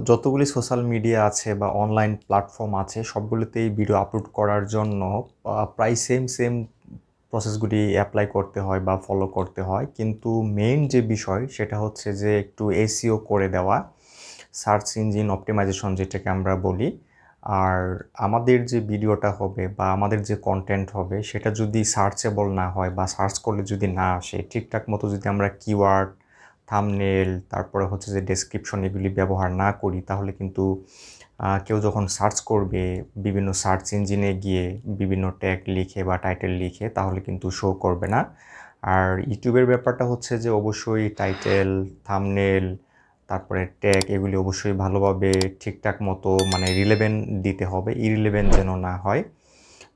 যতগুলি social media আছে বা অনলাইন প্ল্যাটফর্ম আছে সবগুলোতেই ভিডিও আপলোড করার জন্য প্রায় সেম প্রসেসগুলি অ্যাপ্লাই করতে হয় বা ফলো করতে হয়, কিন্তু মেইন যে বিষয় সেটা হচ্ছে যে একটু এসইও করে দেওয়া, সার্চ ইঞ্জিন অপটিমাইজেশন যেটাকে আমরা বলি। আর আমাদের যে ভিডিওটা হবে বা আমাদের যে কন্টেন্ট হবে সেটা যদি সার্চেবল না হয় বা সার্চ করলে যদি না আসে ঠিকঠাক মতো, যদি আমরা কিওয়ার্ড, থাম্বনেল, তারপরে হচ্ছে যে ডেসক্রিপশন এগুলি ব্যবহার না করি, তাহলে কিন্তু কেউ যখন সার্চ করবে বিভিন্ন সার্চ ইঞ্জিনে গিয়ে বিভিন্ন ট্যাগ লিখে বা টাইটেল লিখে, তাহলে কিন্তু শো করবে না। আর ইউটিউবের ব্যাপারটা হচ্ছে যে অবশ্যই টাইটেল, থাম্বনেল, তারপরে ট্যাগ এগুলি অবশ্যই ভালোভাবে ঠিকঠাক মতো মানে রিলেভেন্ট দিতে হবে, ইরিলেভেন্ট যেন না হয়।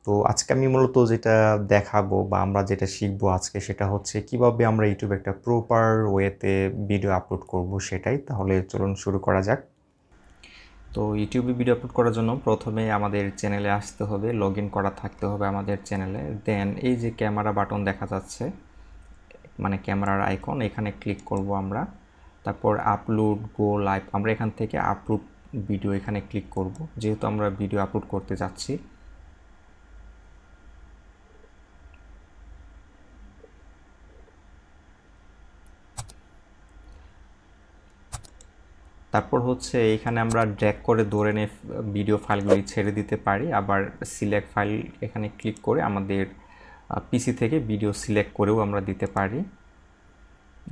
তো আজকে আমি মূলত যেটা দেখাবো বা আমরা যেটা শিখবো আজকে সেটা হচ্ছে কিভাবে আমরা ইউটিউবে একটা প্রপার ওয়েতে ভিডিও আপলোড করব সেটাই। তাহলে চলুন শুরু করা যাক। তো ইউটিউবে ভিডিও আপলোড করার জন্য প্রথমে আমাদের চ্যানেলে আসতে হবে, লগ ইন করা থাকতে হবে আমাদের চ্যানেলে। দেন এই যে ক্যামেরা বাটন দেখা যাচ্ছে, মানে ক্যামেরার আইকন, এখানে ক্লিক করব আমরা। তারপর আপলোড গো লাইভ, আমরা এখান থেকে আপলোড ভিডিও এখানে ক্লিক করব, যেহেতু আমরা ভিডিও আপলোড করতে যাচ্ছি। তারপর হচ্ছে এইখানে আমরা ড্র্যাগ করে ধরে নিয়ে ভিডিও ফাইলগুলি ছেড়ে দিতে পারি। আবার সিলেক্ট ফাইল এখানে ক্লিক করে আমাদের পিসি থেকে ভিডিও সিলেক্ট করেও আমরা দিতে পারি।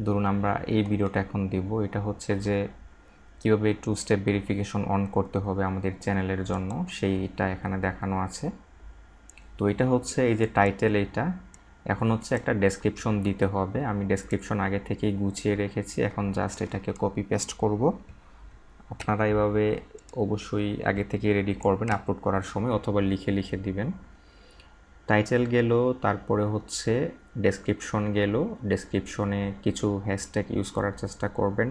ধরুন আমরা এই ভিডিওটা এখন দিব, এটা হচ্ছে যে কীভাবে টু স্টেপ ভেরিফিকেশন অন করতে হবে আমাদের চ্যানেলের জন্য, সেইটা এখানে দেখানো আছে। তো এটা হচ্ছে এই যে টাইটেল, এইটা এখন হচ্ছে একটা ডেসক্রিপশন দিতে হবে। আমি ডেসক্রিপশন আগে থেকেই গুছিয়ে রেখেছি, এখন জাস্ট এটাকে কপি পেস্ট করব। আপনারা এভাবে অবশ্যই আগে থেকে রেডি করবেন আপলোড করার সময়, অথবা লিখে লিখে দিবেন। টাইটেল গেল, তারপরে হচ্ছে ডেসক্রিপশন গেল, ডেসক্রিপশনে কিছু হ্যাশট্যাগ ইউজ করার চেষ্টা করবেন।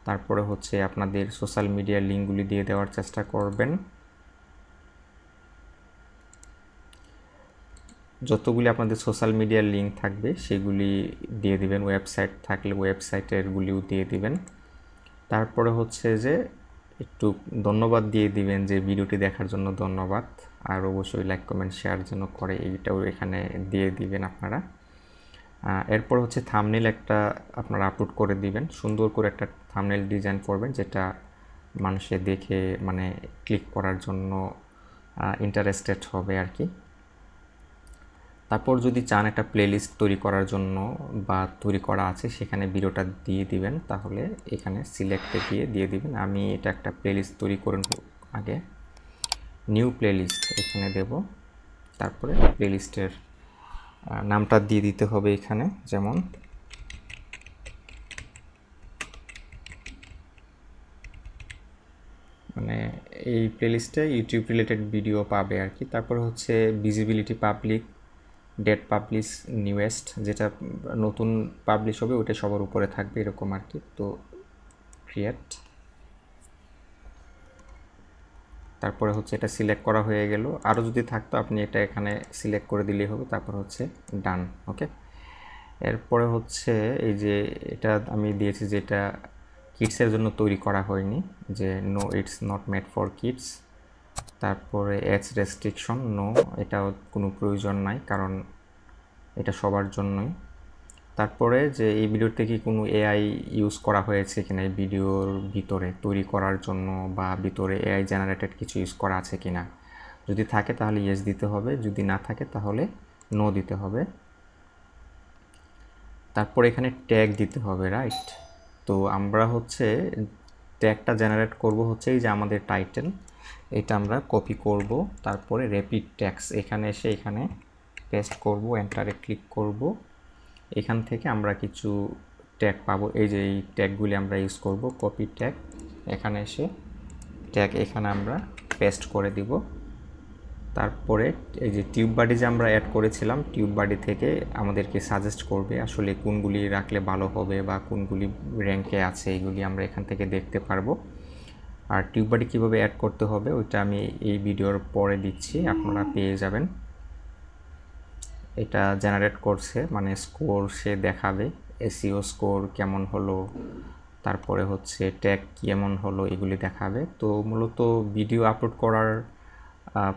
তারপরে হচ্ছে আপনাদের সোশ্যাল মিডিয়ার লিঙ্কগুলি দিয়ে দেওয়ার চেষ্টা করবেন। যতগুলি আপনাদের সোশ্যাল মিডিয়ার লিঙ্ক থাকবে সেগুলি দিয়ে দিবেন, ওয়েবসাইট থাকলে ওয়েবসাইটেরগুলিও দিয়ে দিবেন। তারপরে হচ্ছে যে একটু ধন্যবাদ দিয়ে দিবেন, যে ভিডিওটি দেখার জন্য ধন্যবাদ, আর অবশ্যই লাইক কমেন্ট শেয়ার যেন করে এইটাও এখানে দিয়ে দিবেন আপনারা। এরপর হচ্ছে থাম্বনেল একটা আপনারা আপলোড করে দিবেন, সুন্দর করে একটা থাম্বনেল ডিজাইন করবেন যেটা মানুষে দেখে মানে ক্লিক করার জন্য ইন্টারেস্টেড হবে আর কি। তারপর যদি চান একটা প্লেলিস্ট তৈরি করার জন্য বা তৈরি করা আছে সেখানে ভিডিওটা দিয়ে দিবেন, তাহলে এখানে সিলেক্টে গিয়ে দিয়ে দিবেন। আমি এটা একটা প্লেলিস্ট তৈরি করে আগে, নিউ প্লেলিস্ট এখানে দেব। তারপরে প্লেলিস্টের নামটা দিয়ে দিতে হবে এখানে, যেমন মানে এই প্লেলিস্টে ইউটিউব রিলেটেড ভিডিও পাবে আর কি। তারপরে হচ্ছে visibility public, date publish newest, যেটা নতুন পাবলিশ হবে ওটা সবার উপরে থাকবে এরকম আর কি। তো ক্রিয়েট, তারপরে হচ্ছে এটা সিলেক্ট করা হয়ে গেল। আরও যদি থাকতো আপনি এটা এখানে সিলেক্ট করে দিলেই হবে, তারপর হচ্ছে ডান। ওকে, এরপরে হচ্ছে এই যে এটা আমি দিয়েছি যেটা কিডসের জন্য তৈরি করা হয়নি, যে no it's not made for kids. তারপরে এজ রেস্ট্রিকশন নো, এটা কোনো প্রয়োজন নাই কারণ এটা সবার জন্যই। তারপরে যে এই ভিডিওতে কি কোনো এআই ইউজ করা হয়েছে কিনা এই ভিডিওর ভিতরে তৈরি করার জন্য, বা ভিতরে এআই জেনারেটেড কিছু ইউজ করা আছে কিনা, যদি থাকে তাহলে ইয়েস দিতে হবে, যদি না থাকে তাহলে নো দিতে হবে। তারপর এখানে ট্যাগ দিতে হবে, রাইট। তো আমরা হচ্ছে ট্যাগটা জেনারেট করব হচ্ছে এই যে আমাদের টাইটেল, এটা আমরা কপি করব, তারপরে রেপিড ট্যাগস এখানে এসে এখানে পেস্ট করব, এন্টারে ক্লিক করব। এখান থেকে আমরা কিছু ট্যাগ পাবো, এই যে এই ট্যাগগুলি আমরা ইউজ করব, কপি ট্যাগ, এখানে এসে ট্যাগ এখানে আমরা পেস্ট করে দিব। তারপরে এই যে টিউব বাডি যে আমরা অ্যাড করেছিলাম, টিউব বাডি থেকে আমাদেরকে সাজেস্ট করবে আসলে কোনগুলি রাখলে ভালো হবে বা কোনগুলি র্যাঙ্কে আছে, এগুলি আমরা এখান থেকে দেখতে পারবো। আর টিউব বাডি কীভাবে অ্যাড করতে হবে ওইটা আমি এই ভিডিওর পরে দিচ্ছি, আপনারা পেয়ে যাবেন। এটা জেনারেট করছে, মানে স্কোর সে দেখাবে, এসইও স্কোর কেমন হলো, তারপরে হচ্ছে ট্যাগ কেমন হলো এগুলি দেখাবে। তো মূলত ভিডিও আপলোড করার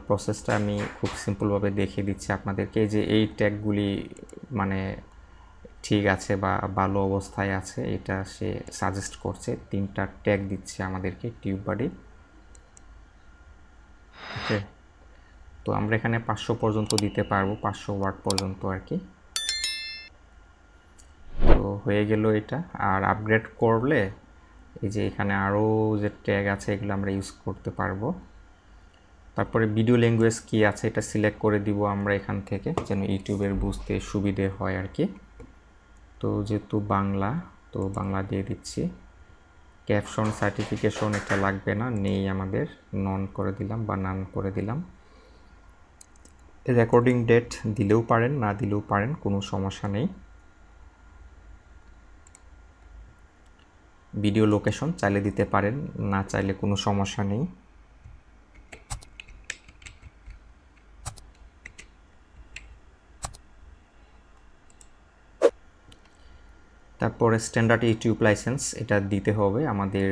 প্রসেসটা আমি খুব সিম্পলভাবে দেখিয়ে দিচ্ছি আপনাদেরকে, যে এই ট্যাগগুলি মানে ঠিক আছে বা ভালো অবস্থায় আছে এটা সে সাজেস্ট করছে। 3টা ট্যাগ দিচ্ছে আমাদেরকে টিউব বডি। ওকে, তো আমরা এখানে 500 পর্যন্ত দিতে পারবো, 500 ওয়াট পর্যন্ত আর কি। তো হয়ে গেল এটা। আর আপগ্রেড করলে এই যে এখানে আরও যে ট্যাগ আছে এগুলো আমরা ইউজ করতে পারবো। তারপরে ভিডিও ল্যাঙ্গুয়েজ কি আছে এটা সিলেক্ট করে দিব আমরা এখান থেকে, যেন ইউটিউবের বুঝতে সুবিধে হয় আর কি। তো যেহেতু বাংলা, তো বাংলা দিয়ে দিচ্ছি। ক্যাপশন সার্টিফিকেশন এটা লাগবে না, নেই আমাদের, নন করে দিলাম বা নান করে দিলাম। রেকর্ডিং ডেট দিলেও পারেন, না দিলেও পারেন, কোনো সমস্যা নেই। ভিডিও লোকেশন চাইলে দিতে পারেন, না চাইলে কোনো সমস্যা নেই। তারপরে স্ট্যান্ডার্ড ইউটিউব লাইসেন্স এটা দিতে হবে আমাদের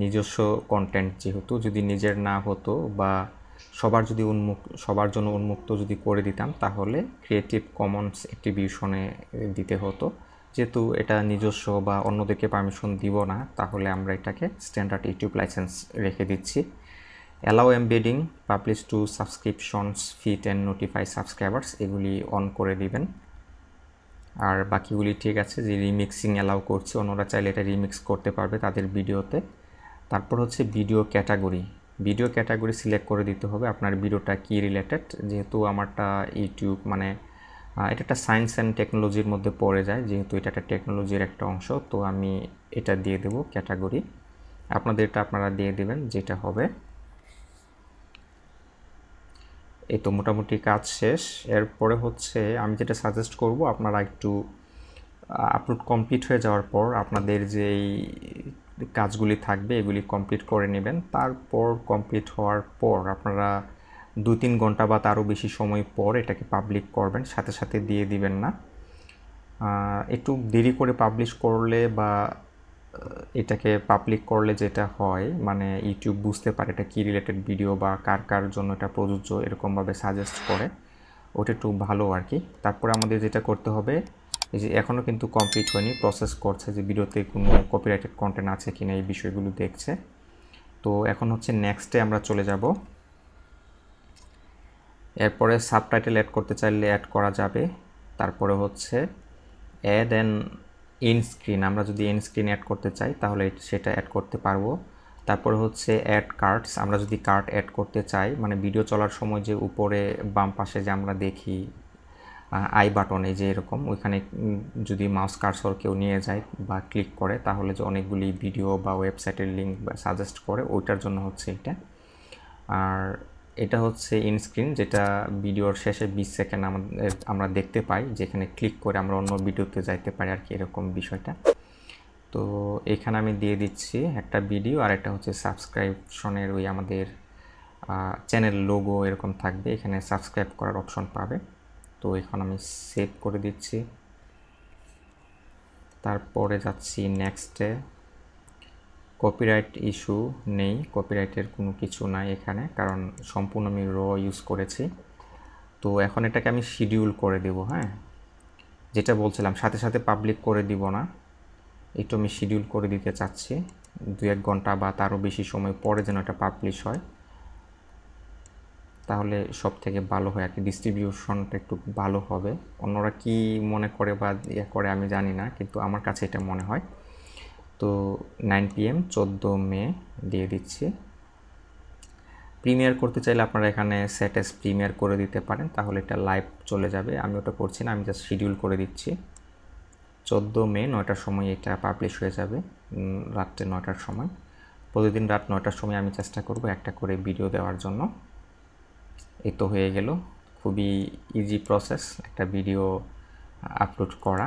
নিজস্ব কন্টেন্ট, যেহেতু যদি নিজের না হতো বা সবার জন্য উন্মুক্ত যদি করে দিতাম তাহলে ক্রিয়েটিভ কমন্স অ্যাট্রিবিউশনে দিতে হতো। যেহেতু এটা নিজস্ব বা অন্যদেরকে পারমিশন দিব না, তাহলে আমরা এটাকে স্ট্যান্ডার্ড ইউটিউব লাইসেন্স রেখে দিচ্ছি। Allow embedding publish two subscriptions feed and notify subscribers এগুলি অন করে দিবেন। আর বাকিগুলি ঠিক আছে। যে রিমিক্সিং অ্যালাউ করছে, অন্যরা চাইলে এটা রিমিক্স করতে পারবে তাদের ভিডিওতে। তারপর হচ্ছে ভিডিও ক্যাটাগরি সিলেক্ট করে দিতে হবে আপনার ভিডিওটা কি রিলেটেড। যেহেতু আমারটা ইউটিউব মানে এটা একটা সায়েন্স অ্যান্ড টেকনোলজির মধ্যে পড়ে যায়, যেহেতু এটা একটা টেকনোলজির একটা অংশ, তো আমি এটা দিয়ে দেব ক্যাটাগরি। আপনাদেরটা আপনারা দিয়ে দেবেন যেটা হবে। এই তো মোটামুটি কাজ শেষ। এরপরে হচ্ছে আমি যেটা সাজেস্ট করব, আপনারা একটু আপলোড কমপ্লিট হয়ে যাওয়ার পর আপনাদের যেই কাজগুলি থাকবে এগুলি কমপ্লিট করে নেবেন। তারপর কমপ্লিট হওয়ার পর আপনারা 2-3 ঘন্টা বা তারও বেশি সময় পর এটাকে পাবলিক করবেন, সাথে সাথে দিয়ে দিবেন না। একটু দেরি করে পাবলিশ করলে বা এটাকে পাবলিক করলে যেটা হয় মানে ইউটিউব বুঝতে পারে এটা কী রিলেটেড ভিডিও বা কার কার জন্য এটা প্রযোজ্য, এরকমভাবে সাজেস্ট করে, ওটা একটু ভালো আর কি। তারপরে আমাদের যেটা করতে হবে, এই যে এখনও কিন্তু কমপ্লিট হয়নি, প্রসেস করছে যে ভিডিওতে কোনো কপিরাইটেড কন্টেন্ট আছে কিনা এই বিষয়গুলো দেখছে। তো এখন হচ্ছে নেক্সটে আমরা চলে যাব। এরপরে সাবটাইটেল অ্যাড করতে চাইলে অ্যাড করা যাবে। তারপরে হচ্ছে অ্যাড অ্যান্ড ইন স্ক্রিন, আমরা যদি ইন স্ক্রিন অ্যাড করতে চাই তাহলে সেটা অ্যাড করতে পারবো। তারপরে হচ্ছে অ্যাড কার্ডস, আমরা যদি কার্ড অ্যাড করতে চাই মানে ভিডিও চলার সময় যে উপরে বাম পাশে যে আমরা দেখি আই বাটন, এই যে এরকম, ওইখানে যদি মাউস কার্সর কেউ নিয়ে যায় বা ক্লিক করে তাহলে যে অনেকগুলি ভিডিও বা ওয়েবসাইটের লিঙ্ক বা সাজেস্ট করে, ওইটার জন্য হচ্ছে এটা। আর এটা হচ্ছে ইন স্ক্রিন, যেটা ভিডিওর শেষে 20 সেকেন্ড আমরা দেখতে পাই, যেখানে ক্লিক করে আমরা অন্য ভিডিওতে যাইতে পারি আর কি, এরকম বিষয়টা। তো এখানে আমি দিয়ে দিচ্ছি একটা ভিডিও, আর একটা হচ্ছে সাবস্ক্রিপশনের ওই আমাদের চ্যানেল লোগো এরকম থাকবে, এখানে সাবস্ক্রাইব করার অপশন পাবে। তো এখন আমি সেভ করে দিচ্ছি। তারপরে যাচ্ছি নেক্সটে। কপিরাইট ইস্যু নেই, কপিরাইটের কোনো কিছু নাই এখানে, কারণ সম্পূর্ণ আমি র ইউজ করেছি। তো এখন এটাকে আমি শিডিউল করে দেব। হ্যাঁ, যেটা বলছিলাম সাথে সাথে পাবলিক করে দিব না, একটু আমি শিডিউল করে দিতে চাচ্ছি, 2-1 ঘন্টা বা তারও বেশি সময় পরে যেন এটা পাবলিশ হয়, তাহলে সব থেকে ভালো হয় আর কি, ডিস্ট্রিবিউশনটা একটু ভালো হবে। অন্যরা কি মনে করে বা ইয়ে করে আমি জানি না, কিন্তু আমার কাছে এটা মনে হয়। তো 9 PM 14 মে দিয়ে দিচ্ছি। প্রিমিয়ার করতে চাইলে আপনারা এখানে সেট এস প্রিমিয়ার করে দিতে পারেন, তাহলে এটা লাইভ চলে যাবে। আমি ওটা করছি না, আমি জাস্ট শিডিউল করে দিচ্ছি। 14 মে 9টার সময় এটা পাবলিশ হয়ে যাবে, রাত্রে 9টার সময়। প্রতিদিন রাত 9টার সময় আমি চেষ্টা করব একটা করে ভিডিও দেওয়ার জন্য। এই তো হয়ে গেল, খুবই ইজি প্রসেস একটা ভিডিও আপলোড করা।